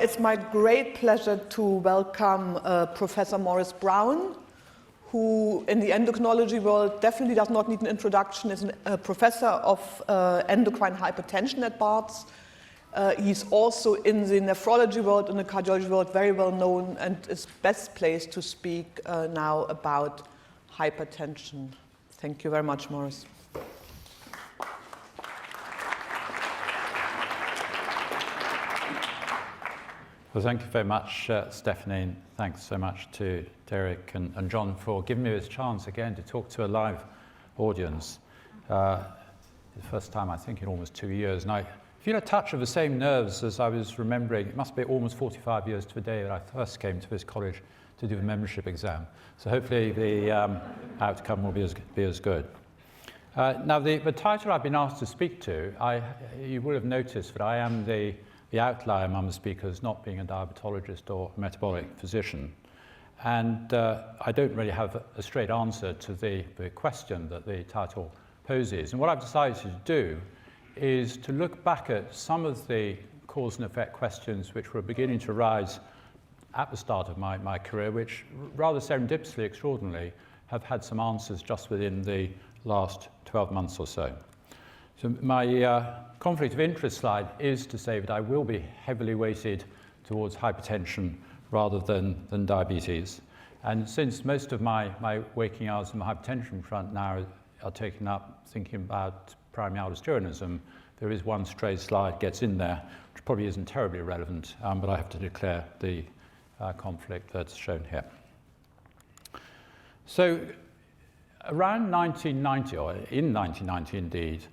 It's my great pleasure to welcome Professor Maurice Brown, who in the endocrinology world definitely does not need an introduction, is a professor of endocrine hypertension at Barts. He's also in the nephrology world, in the cardiology world, very well known, and is best placed to speak now about hypertension. Thank you very much, Maurice. Well, thank you very much, Stephanie. Thanks so much to Derek and John for giving me this chance again to talk to a live audience. The first time, I think, in almost 2 years. And I feel a touch of the same nerves as I was remembering. It must be almost 45 years to the day that I first came to this college to do the membership exam. So hopefully the outcome will be as good. Now, the title I've been asked to speak to, you will have noticed that I am the outlier among the speakers, not being a diabetologist or metabolic physician. And I don't really have a straight answer to the question that the title poses. And what I've decided to do is to look back at some of the cause and effect questions which were beginning to rise at the start of my career, which rather serendipitously, extraordinarily, have had some answers just within the last 12 months or so. So my conflict of interest slide is to say that I will be heavily weighted towards hypertension rather than diabetes. And since most of my waking hours on the hypertension front now are taken up thinking about primary aldosteronism, there is one stray slide gets in there, which probably isn't terribly relevant, but I have to declare the conflict that's shown here. So around 1990, or in 1990 indeed,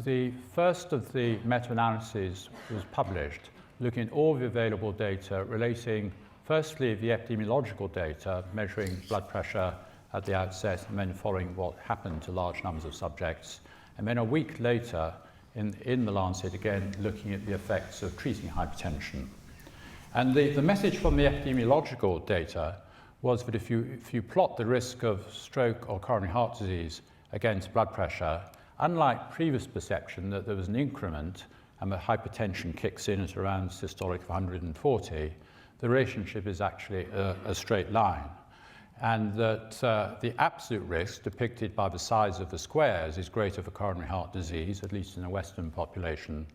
the first of the meta-analyses was published looking at all the available data relating firstly the epidemiological data measuring blood pressure at the outset and then following what happened to large numbers of subjects, and then a week later in the Lancet again looking at the effects of treating hypertension. And the message from the epidemiological data was that if you plot the risk of stroke or coronary heart disease against blood pressure, unlike previous perception that there was an increment and the hypertension kicks in at around systolic of 140, the relationship is actually a straight line. And that the absolute risk depicted by the size of the squares is greater for coronary heart disease, at least in the Western population,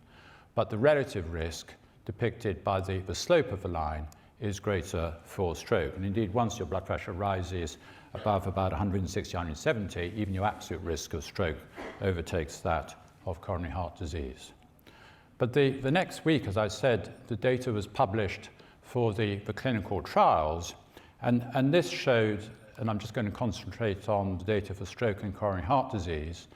but the relative risk depicted by the slope of the line is greater for stroke. And indeed, once your blood pressure rises above about 160, 170, even your absolute risk of stroke overtakes that of coronary heart disease. But the next week, as I said, the data was published for the clinical trials, and this showed, and I'm just going to concentrate on the data for stroke and coronary heart disease,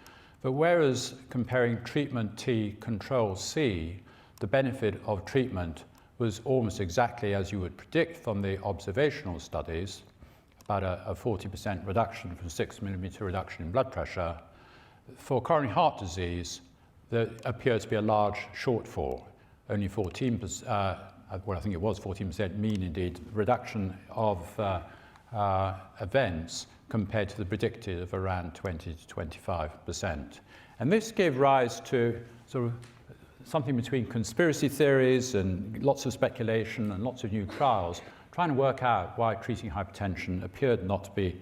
but whereas comparing treatment T, control C, the benefit of treatment was almost exactly as you would predict from the observational studies, about a 40% reduction from 6 millimeter reduction in blood pressure. For coronary heart disease, there appears to be a large shortfall, only 14%, well, I think it was 14% mean indeed, reduction of events compared to the predicted of around 20 to 25%. And this gave rise to sort of something between conspiracy theories and lots of speculation and lots of new trials trying to work out why treating hypertension appeared not to be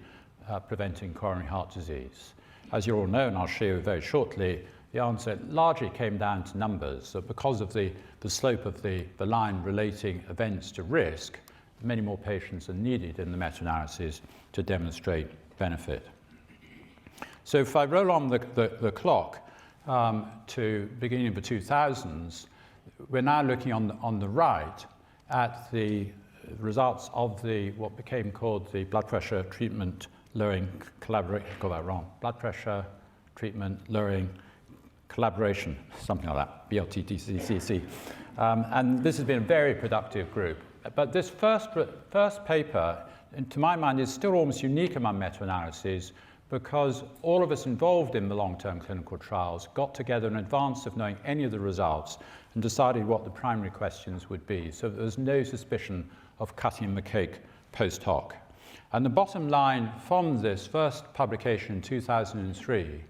preventing coronary heart disease. As you all know, and I'll show you very shortly, the answer largely came down to numbers. So because of the slope of the line relating events to risk, many more patients are needed in the meta-analysis to demonstrate benefit. So if I roll on the clock to beginning of the 2000s, we're now looking on the right at the results of what became called the blood pressure treatment lowering collaboration, got that wrong, blood pressure treatment lowering collaboration, something like that, BLTTCC. And this has been a very productive group. But this first paper, to my mind, is still almost unique among meta-analyses because all of us involved in the long-term clinical trials got together in advance of knowing any of the results and decided what the primary questions would be. So there was no suspicion of cutting the cake post hoc. And the bottom line from this first publication in 2003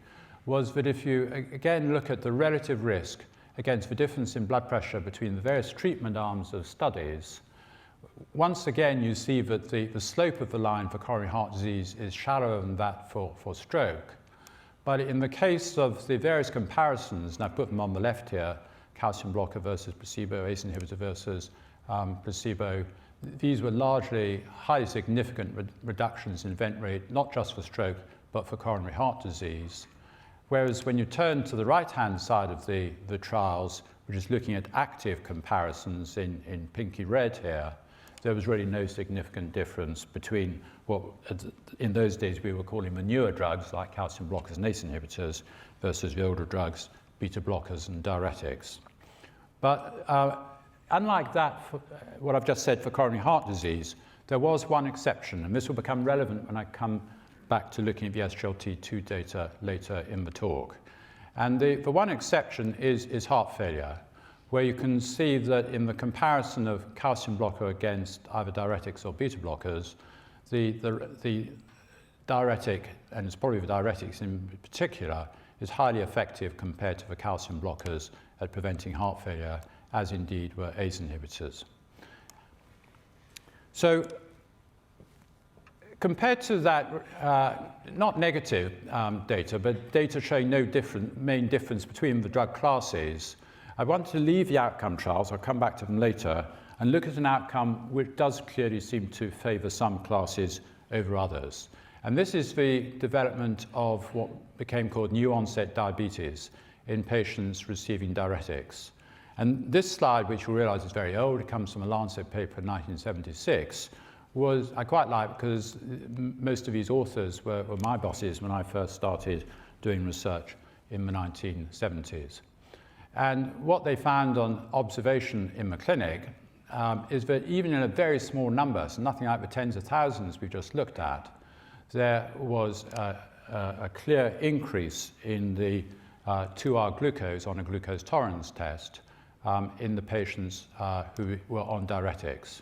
was that if you, again, look at the relative risk against the difference in blood pressure between the various treatment arms of studies, once again you see that the slope of the line for coronary heart disease is shallower than that for stroke. But in the case of the various comparisons, and I put them on the left here, calcium blocker versus placebo, ACE inhibitor versus placebo, these were largely highly significant reductions in event rate, not just for stroke, but for coronary heart disease. Whereas when you turn to the right-hand side of the trials, which is looking at active comparisons in pinky red here, there was really no significant difference between what in those days we were calling the newer drugs like calcium blockers and ACE inhibitors versus the older drugs, beta blockers and diuretics. But unlike that, what I've just said for coronary heart disease, there was one exception, and this will become relevant when I come back to looking at the SGLT2 data later in the talk. And the one exception is heart failure, where you can see that in the comparison of calcium blocker against either diuretics or beta blockers, the diuretic, and it's probably the diuretics in particular, is highly effective compared to the calcium blockers at preventing heart failure, as indeed were ACE inhibitors. So compared to that, not negative data, but data showing no main difference between the drug classes, I want to leave the outcome trials, I'll come back to them later, and look at an outcome which does clearly seem to favour some classes over others. And this is the development of what became called new onset diabetes in patients receiving diuretics. And this slide, which you realise is very old, it comes from a Lancet paper in 1976, I quite like because most of these authors were my bosses when I first started doing research in the 1970s. And what they found on observation in the clinic is that even in a very small number, so nothing like the tens of thousands we just looked at, there was a clear increase in the 2-hour glucose on a glucose tolerance test in the patients who were on diuretics.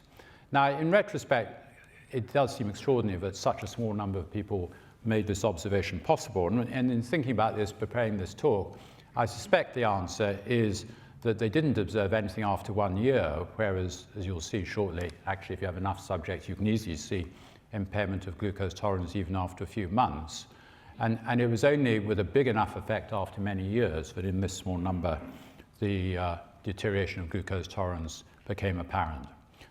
Now, in retrospect, it does seem extraordinary that such a small number of people made this observation possible. And in thinking about this, preparing this talk, I suspect the answer is that they didn't observe anything after 1 year, whereas, as you'll see shortly, actually, if you have enough subjects, you can easily see impairment of glucose tolerance even after a few months. And it was only with a big enough effect after many years that in this small number, the deterioration of glucose tolerance became apparent.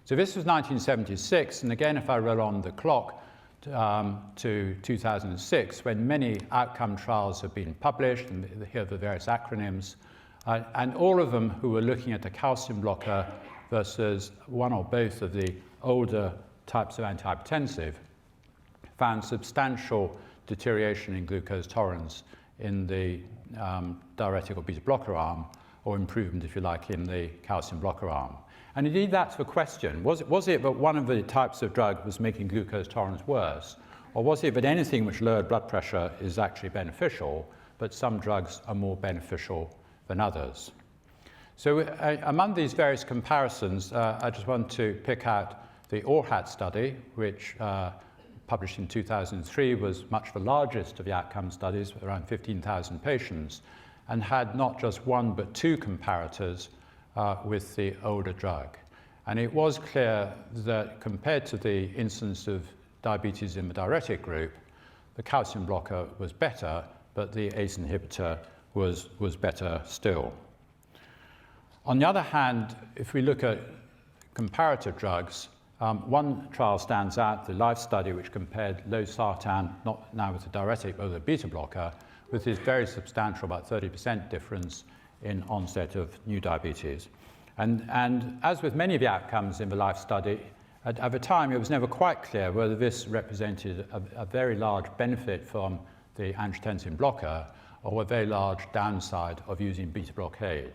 So this was 1976, and again, if I roll on the clock to 2006, when many outcome trials have been published, and here are the various acronyms, and all of them who were looking at a calcium blocker versus one or both of the older types of antihypertensive, found substantial deterioration in glucose tolerance in the diuretic or beta blocker arm, or improvement, if you like, in the calcium blocker arm. And indeed, that's the question. Was it that one of the types of drug was making glucose tolerance worse? Or was it that anything which lowered blood pressure is actually beneficial, but some drugs are more beneficial than others? So among these various comparisons, I just want to pick out the Orhat study, which published in 2003 was much the largest of the outcome studies, around 15,000 patients, and had not just one but two comparators with the older drug. And it was clear that compared to the incidence of diabetes in the diuretic group, the calcium blocker was better, but the ACE inhibitor was better still. On the other hand, if we look at comparative drugs, one trial stands out, the LIFE study, which compared losartan, not now with a diuretic, but with a beta blocker, with this very substantial, about 30% difference in onset of new diabetes. And as with many of the outcomes in the LIFE study, at the time it was never quite clear whether this represented a very large benefit from the angiotensin blocker or a very large downside of using beta blockade.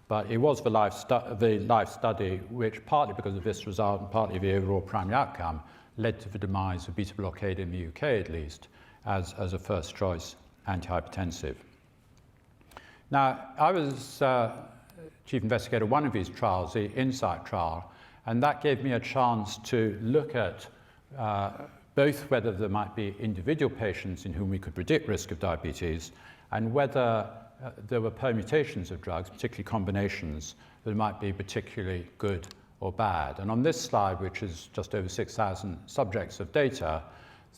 But it was the LIFE study which, partly because of this result and partly the overall primary outcome, led to the demise of beta blockade in the UK at least as a first choice antihypertensive. Now, I was chief investigator of one of these trials, the INSIGHT trial, and that gave me a chance to look at both whether there might be individual patients in whom we could predict risk of diabetes, and whether there were permutations of drugs, particularly combinations, that might be particularly good or bad. And on this slide, which is just over 6,000 subjects of data,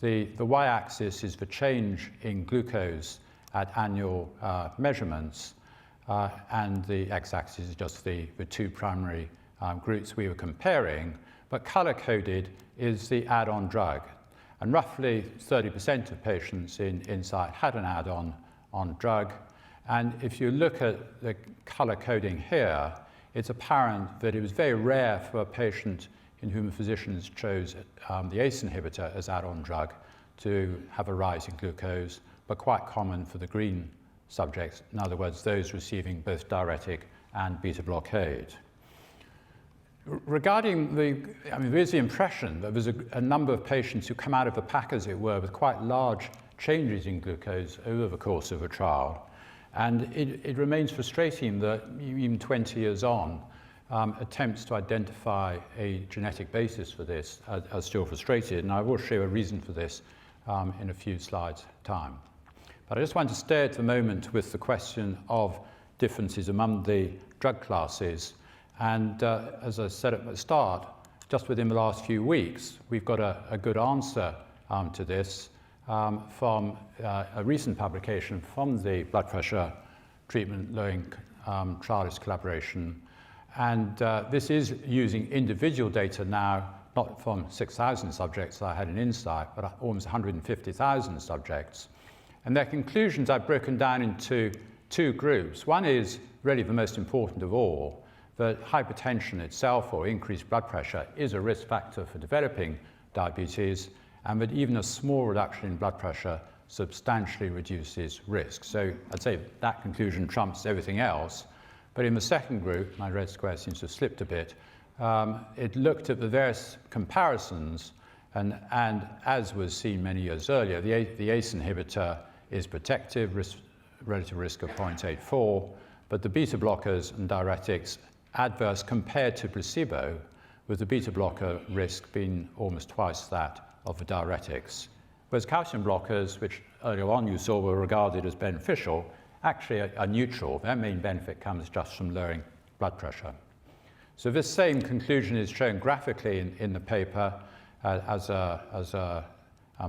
the y-axis is the change in glucose at annual measurements, and the x-axis is just the two primary groups we were comparing, but color-coded is the add-on drug. And roughly 30% of patients in INSIGHT had an add-on drug. And if you look at the color coding here, it's apparent that it was very rare for a patient in whom physicians chose the ACE inhibitor as add-on drug to have a rise in glucose, but quite common for the green subjects, in other words, those receiving both diuretic and beta blockade. Regarding there is the impression that there's a number of patients who come out of the pack, as it were, with quite large changes in glucose over the course of a trial. And it remains frustrating that even 20 years on, attempts to identify a genetic basis for this are still frustrated, and I will show a reason for this in a few slides' time. But I just want to stay at the moment with the question of differences among the drug classes. And as I said at the start, just within the last few weeks, we've got a good answer to this from a recent publication from the blood pressure treatment lowering trialist collaboration. And this is using individual data now, not from 6,000 subjects I had in INSIGHT, but almost 150,000 subjects. And their conclusions I've broken down into two groups. One is really the most important of all, that hypertension itself, or increased blood pressure, is a risk factor for developing diabetes, and that even a small reduction in blood pressure substantially reduces risk. So I'd say that conclusion trumps everything else. But in the second group, my red square seems to have slipped a bit, it looked at the various comparisons, and as was seen many years earlier, the ACE inhibitor is protective, relative risk of 0.84, but the beta blockers and diuretics adverse compared to placebo, with the beta blocker risk being almost twice that of the diuretics. Whereas calcium blockers, which earlier on you saw were regarded as beneficial, actually are neutral. Their main benefit comes just from lowering blood pressure. So this same conclusion is shown graphically in the paper as a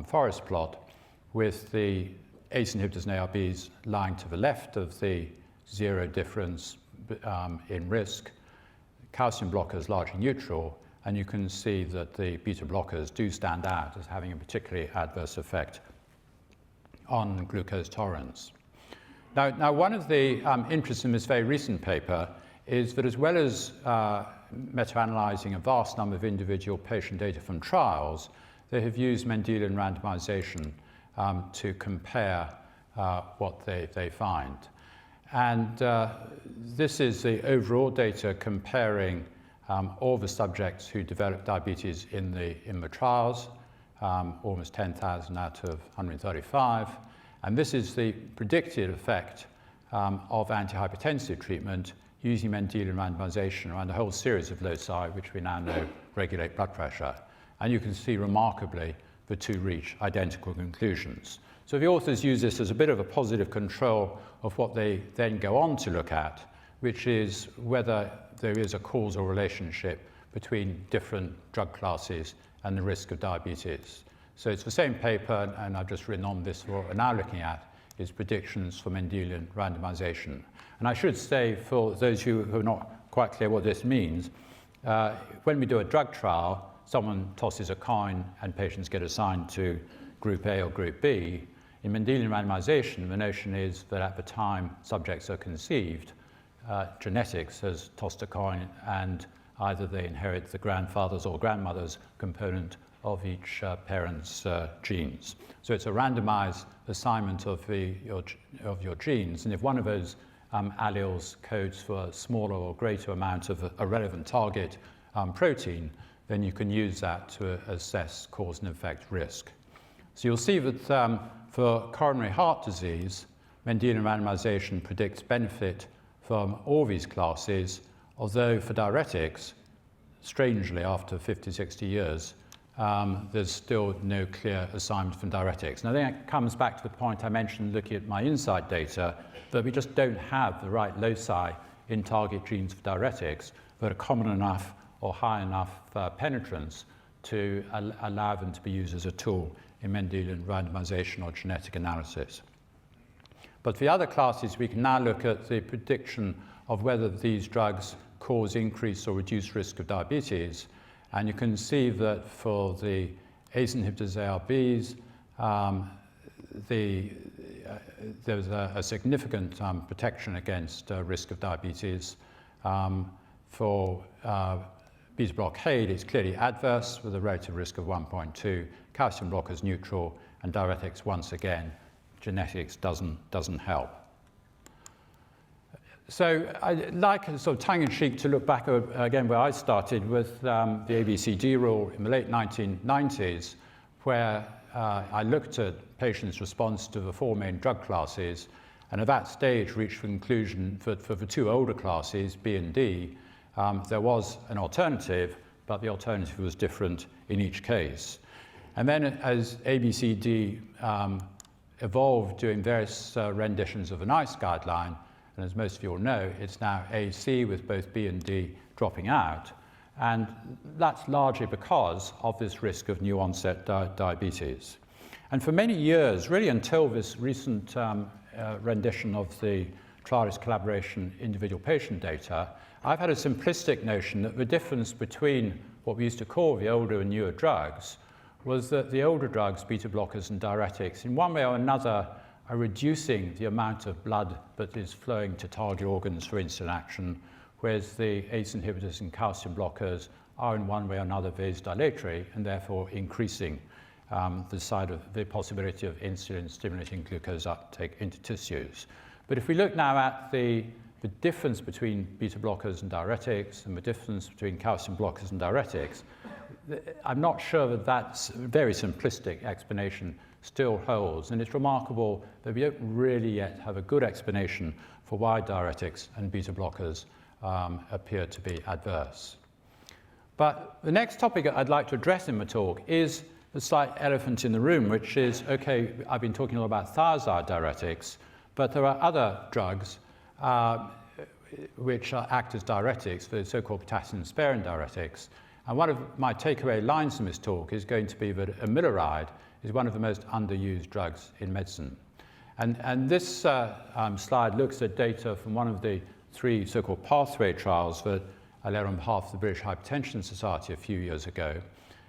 forest plot, with the ACE inhibitors and ARBs lying to the left of the zero difference in risk, calcium blockers largely neutral, and you can see that the beta blockers do stand out as having a particularly adverse effect on glucose tolerance. Now one of the interests in this very recent paper is that, as well as meta-analyzing a vast number of individual patient data from trials, they have used Mendelian randomization to compare what they find. And this is the overall data comparing all the subjects who developed diabetes in the trials, almost 10,000 out of 135. And this is the predicted effect of antihypertensive treatment using Mendelian randomization around a whole series of loci, which we now know regulate blood pressure. And you can see remarkably the two reach identical conclusions. So the authors use this as a bit of a positive control of what they then go on to look at, which is whether there is a causal relationship between different drug classes and the risk of diabetes. So it's the same paper, and I've just written on this. What we're now looking at is predictions for Mendelian randomization. And I should say, for those who are not quite clear what this means, when we do a drug trial, someone tosses a coin and patients get assigned to group A or group B. In Mendelian randomization, the notion is that at the time subjects are conceived, genetics has tossed a coin, and either they inherit the grandfather's or grandmother's component of each parent's genes. So it's a randomized assignment of your genes, and if one of those alleles codes for a smaller or greater amount of a relevant target protein, then you can use that to assess cause and effect risk. So you'll see that for coronary heart disease, Mendelian randomization predicts benefit from all these classes, although for diuretics, strangely, after 50, 60 years, there's still no clear assignment from diuretics. And I think it comes back to the point I mentioned looking at my INSIGHT data, that we just don't have the right loci in target genes for diuretics that are common enough or high enough penetrance to allow them to be used as a tool in Mendelian randomisation or genetic analysis. But for the other classes, we can now look at the prediction of whether these drugs cause increased or reduced risk of diabetes. And you can see that for the ACE inhibitors, ARBs, there's a significant protection against risk of diabetes. For beta blockade, it's clearly adverse with a relative risk of 1.2, calcium blockers neutral, and diuretics, once again, genetics doesn't help. So I'd like, sort of tongue-in-cheek, to look back again where I started with the ABCD rule in the late 1990s, where I looked at patients' response to the four main drug classes, and at that stage reached the conclusion that for the two older classes, B and D, there was an alternative, but the alternative was different in each case. And then as ABCD evolved doing various renditions of the NICE guideline, and as most of you all know, it's now AC with both B and D dropping out. And that's largely because of this risk of new onset diabetes. And for many years, really until this recent rendition of the trialist collaboration individual patient data, I've had a simplistic notion that the difference between what we used to call the older and newer drugs was that the older drugs, beta blockers and diuretics, in one way or another, are reducing the amount of blood that is flowing to target organs for insulin action, whereas the ACE inhibitors and calcium blockers are in one way or another vasodilatory and therefore increasing the possibility of insulin stimulating glucose uptake into tissues. But if we look now at the difference between beta blockers and diuretics and the difference between calcium blockers and diuretics, I'm not sure that that very simplistic explanation still holds. And it's remarkable that we don't really yet have a good explanation for why diuretics and beta blockers appear to be adverse. But the next topic I'd like to address in my talk is the slight elephant in the room, which is, okay, I've been talking a lot about thiazide diuretics, but there are other drugs which act as diuretics, the so-called potassium-sparing diuretics. And one of my takeaway lines from this talk is going to be that Amiloride is one of the most underused drugs in medicine. And this slide looks at data from one of the three so-called pathway trials that I led on behalf of the British Hypertension Society a few years ago.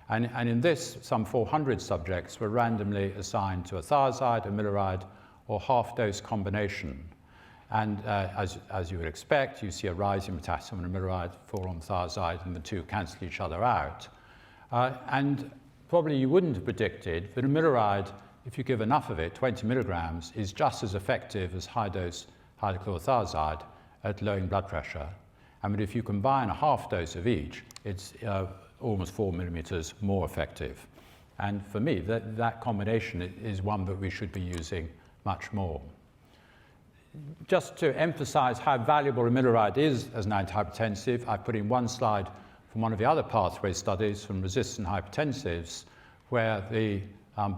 And in this, some 400 subjects were randomly assigned to a thiazide, Amiloride, or half-dose combination. And as you would expect, you see a rise in potassium and Amiloride, fall on thiazide, and the two cancel each other out. And probably you wouldn't have predicted that Amiloride, if you give enough of it, 20 milligrams, is just as effective as high-dose hydrochlorothiazide at lowering blood pressure. And if you combine a half dose of each, it's almost 4 millimeters more effective. And for me, that combination is one that we should be using much more. Just to emphasize how valuable Amiloride is as an antihypertensive, I put in one slide from one of the other pathway studies from resistant hypertensives, where the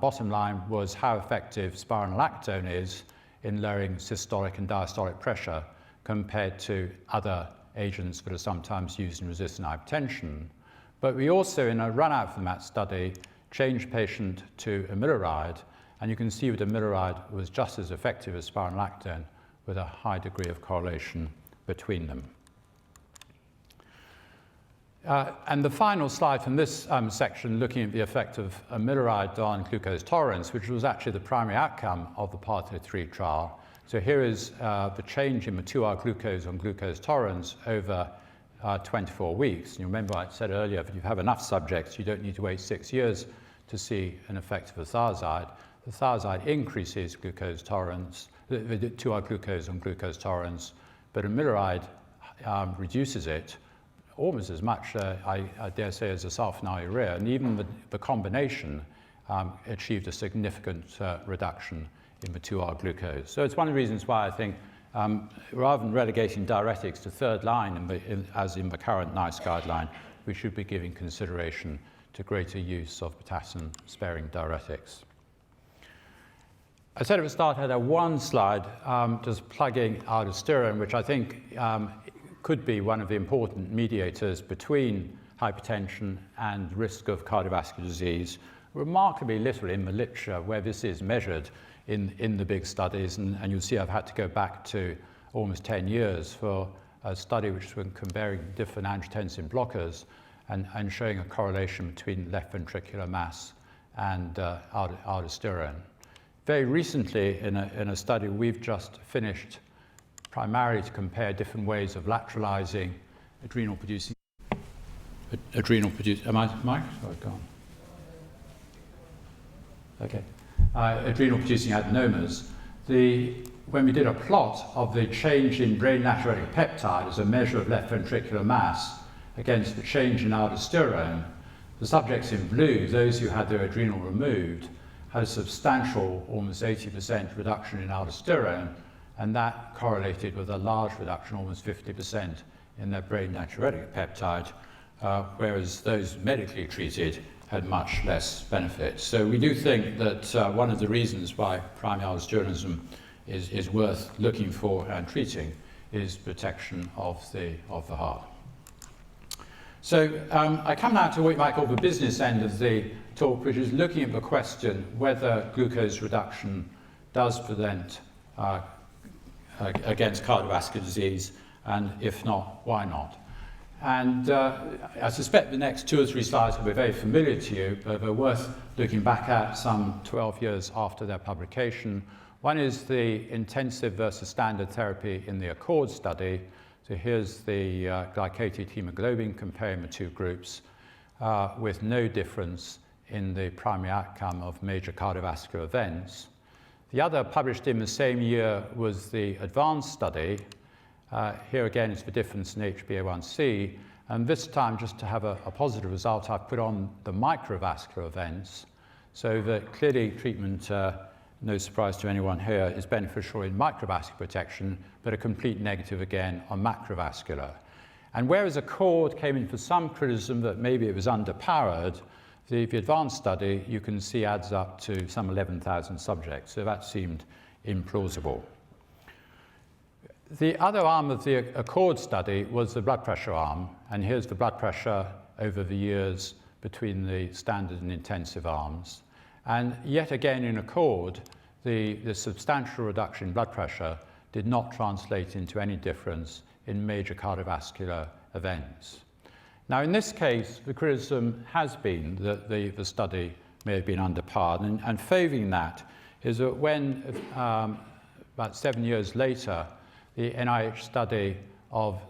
bottom line was how effective spironolactone is in lowering systolic and diastolic pressure compared to other agents that are sometimes used in resistant hypertension. But we also, in a run-out from that study, changed patient to Amiloride, and you can see that Amiloride was just as effective as spironolactone, with a high degree of correlation between them. And the final slide from this section, looking at the effect of Amiloride on glucose tolerance, which was actually the primary outcome of the Pathway 3 trial. So here is the change in the 2-hour glucose on glucose tolerance over 24 weeks. And you remember I said earlier, if you have enough subjects, you don't need to wait 6 years to see an effect of the thiazide. The thiazide increases glucose tolerance, the 2-hour glucose on glucose tolerance, but Amiloride reduces it almost as much, I dare say, as a sulfonylurea, and even the combination achieved a significant reduction in the 2-hour glucose. So it's one of the reasons why I think rather than relegating diuretics to third line, as in the current NICE guideline, we should be giving consideration to greater use of potassium-sparing diuretics. I said at the start I had one slide just plugging aldosterone, which I think could be one of the important mediators between hypertension and risk of cardiovascular disease. Remarkably little in the literature where this is measured in the big studies, and you'll see I've had to go back to almost 10 years for a study which was comparing different angiotensin blockers and showing a correlation between left ventricular mass and aldosterone. Very recently, in a study we've just finished, primarily to compare different ways of lateralizing adrenal producing. Am I Mike? Oh, gone. Okay. Adrenal producing adenomas. When we did a plot of the change in brain natriuretic peptide as a measure of left ventricular mass against the change in aldosterone, the subjects in blue, those who had their adrenal removed, had a substantial, almost 80% reduction in aldosterone, and that correlated with a large reduction, almost 50%, in their brain natriuretic peptide, whereas those medically treated had much less benefit. So we do think that one of the reasons why primary aldosteronism is worth looking for and treating is protection of the heart. So I come now to what you might call the business end of the talk, which is looking at the question whether glucose reduction does prevent against cardiovascular disease, and if not, why not? And I suspect the next 2 or 3 slides will be very familiar to you, but they're worth looking back at some 12 years after their publication. One is the intensive versus standard therapy in the ACCORD study. So here's the glycated hemoglobin comparing the 2 groups with no difference in the primary outcome of major cardiovascular events. The other, published in the same year, was the ADVANCE study. Here again is the difference in HbA1c, and this time, just to have a positive result, I've put on the microvascular events, so that clearly treatment, no surprise to anyone here, is beneficial in microvascular protection, but a complete negative again on macrovascular. And whereas ACCORD came in for some criticism that maybe it was underpowered, the ADVANCE study, you can see, adds up to some 11,000 subjects, so that seemed implausible. The other arm of the ACCORD study was the blood pressure arm, and here's the blood pressure over the years between the standard and intensive arms. And yet again in ACCORD, the substantial reduction in blood pressure did not translate into any difference in major cardiovascular events. Now in this case, the criticism has been that the study may have been underpowered, and favouring that is that when, about 7 years later, the NIH study of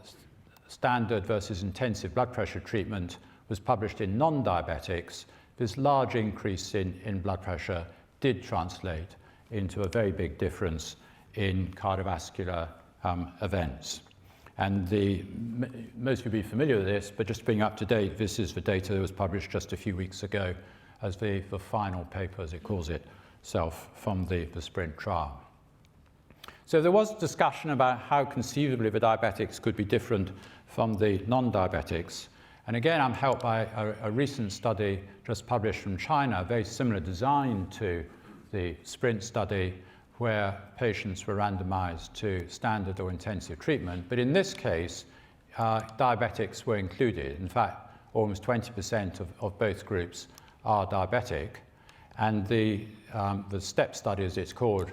standard versus intensive blood pressure treatment was published in non-diabetics, this large increase in blood pressure did translate into a very big difference in cardiovascular events. And most of you will be familiar with this, but just to bring you up to date, this is the data that was published just a few weeks ago as the final paper, as it calls itself, from the SPRINT trial. So there was discussion about how conceivably the diabetics could be different from the non-diabetics. And again, I'm helped by a recent study just published from China, very similar design to the SPRINT study, where patients were randomized to standard or intensive treatment. But in this case, diabetics were included. In fact, almost 20% of both groups are diabetic. And the STEP study, as it's called,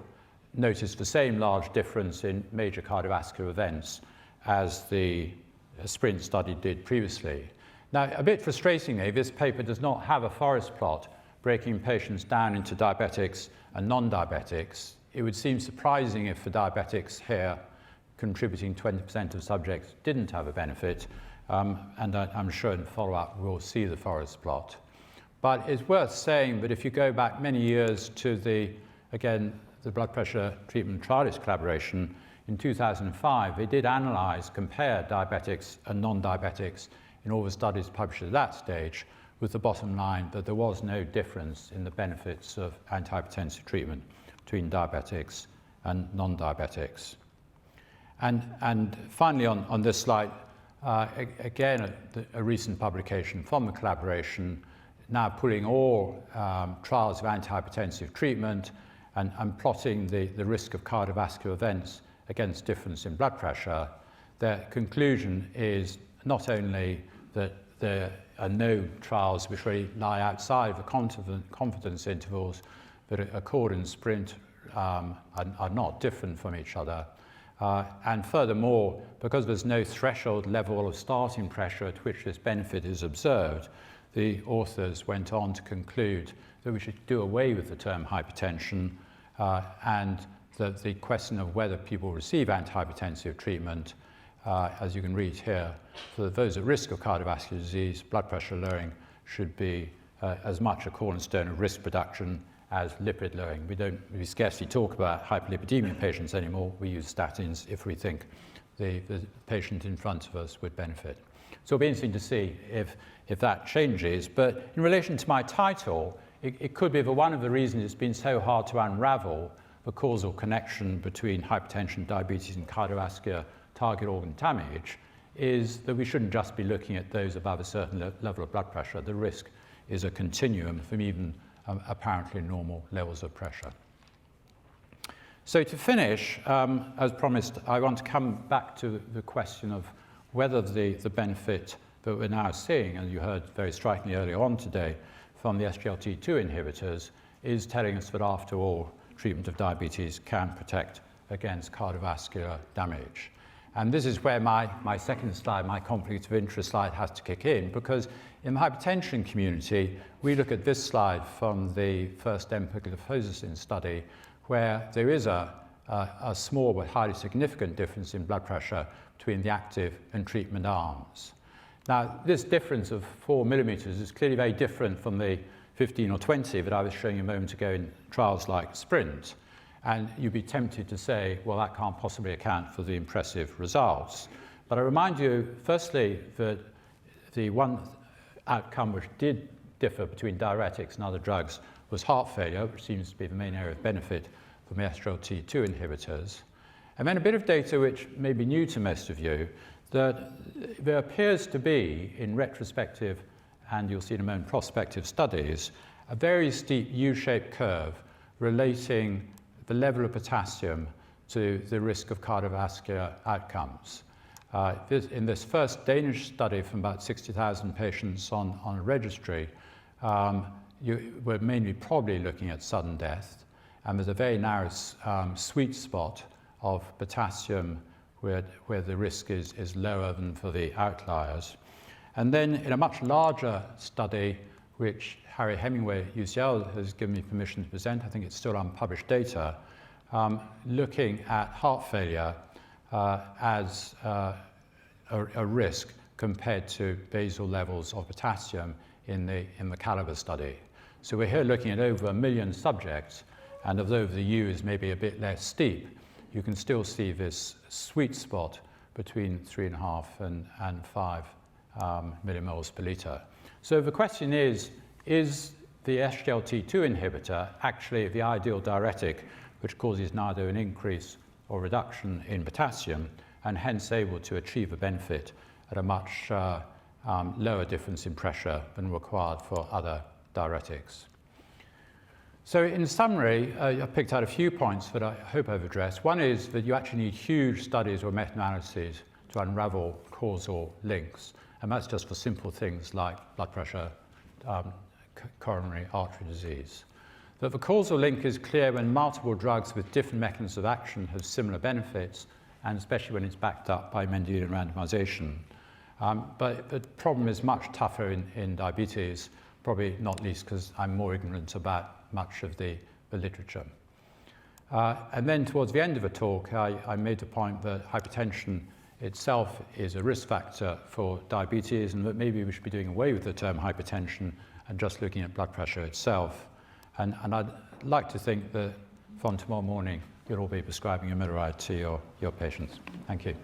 noticed the same large difference in major cardiovascular events as the SPRINT study did previously. Now, a bit frustratingly, this paper does not have a forest plot breaking patients down into diabetics and non-diabetics. It would seem surprising if the diabetics here, contributing 20% of subjects, didn't have a benefit, and I'm sure in follow-up we'll see the forest plot. But it's worth saying that if you go back many years to the blood pressure treatment trialist collaboration, in 2005, they did compare diabetics and non-diabetics in all the studies published at that stage, with the bottom line that there was no difference in the benefits of antihypertensive treatment between diabetics and non-diabetics. And finally, on this slide, again, a recent publication from the collaboration now pulling all trials of antihypertensive treatment and plotting the risk of cardiovascular events against difference in blood pressure, their conclusion is not only that there are no trials which really lie outside of the confidence intervals, but Accord and Sprint are not different from each other. And furthermore, because there's no threshold level of starting pressure at which this benefit is observed, the authors went on to conclude that we should do away with the term hypertension, and that the question of whether people receive antihypertensive treatment, as you can read here, for those at risk of cardiovascular disease, blood pressure lowering should be as much a cornerstone of risk reduction as lipid lowering. We scarcely talk about hyperlipidemia patients anymore. We use statins if we think the patient in front of us would benefit. So it'll be interesting to see if that changes. But in relation to my title, it could be that one of the reasons it's been so hard to unravel the causal connection between hypertension, diabetes, and cardiovascular target organ damage is that we shouldn't just be looking at those above a certain level of blood pressure. The risk is a continuum from even apparently normal levels of pressure. So to finish, as promised, I want to come back to the question of whether the benefit that we're now seeing, and you heard very strikingly earlier on today from the SGLT2 inhibitors, is telling us that after all, treatment of diabetes can protect against cardiovascular damage. And this is where my second slide, my conflict of interest slide, has to kick in, because in the hypertension community, we look at this slide from the first empagliflozin study, where there is a small but highly significant difference in blood pressure between the active and treatment arms. Now, this difference of 4 millimeters is clearly very different from the 15 or 20 that I was showing you a moment ago in trials like Sprint. And you'd be tempted to say, well, that can't possibly account for the impressive results. But I remind you, firstly, that the one outcome which did differ between diuretics and other drugs was heart failure, which seems to be the main area of benefit from the SGLT2 inhibitors. And then a bit of data which may be new to most of you, that there appears to be, in retrospective, and you'll see in a moment, prospective studies, a very steep U-shaped curve relating the level of potassium to the risk of cardiovascular outcomes. In this first Danish study from about 60,000 patients on a registry, you were mainly probably looking at sudden death, and there's a very narrow sweet spot of potassium where the risk is lower than for the outliers. And then in a much larger study, which Harry Hemingway at UCL has given me permission to present, I think it's still unpublished data, looking at heart failure as a risk compared to basal levels of potassium in the Caliber study. So we're here looking at over 1 million subjects, and although the U is maybe a bit less steep, you can still see this sweet spot between 3.5 and 5 millimoles per litre. So the question is the SGLT2 inhibitor actually the ideal diuretic which causes neither an increase or reduction in potassium and hence able to achieve a benefit at a much lower difference in pressure than required for other diuretics? So in summary, I picked out a few points that I hope I've addressed. One is that you actually need huge studies or meta-analyses to unravel causal links. And that's just for simple things like blood pressure, coronary artery disease. That the causal link is clear when multiple drugs with different mechanisms of action have similar benefits, and especially when it's backed up by Mendelian randomisation. But the problem is much tougher in diabetes, probably not least because I'm more ignorant about much of the literature. And then towards the end of the talk, I made the point that hypertension itself is a risk factor for diabetes and that maybe we should be doing away with the term hypertension and just looking at blood pressure itself. And I'd like to think that from tomorrow morning, you'll all be prescribing Amiloride to your patients. Thank you.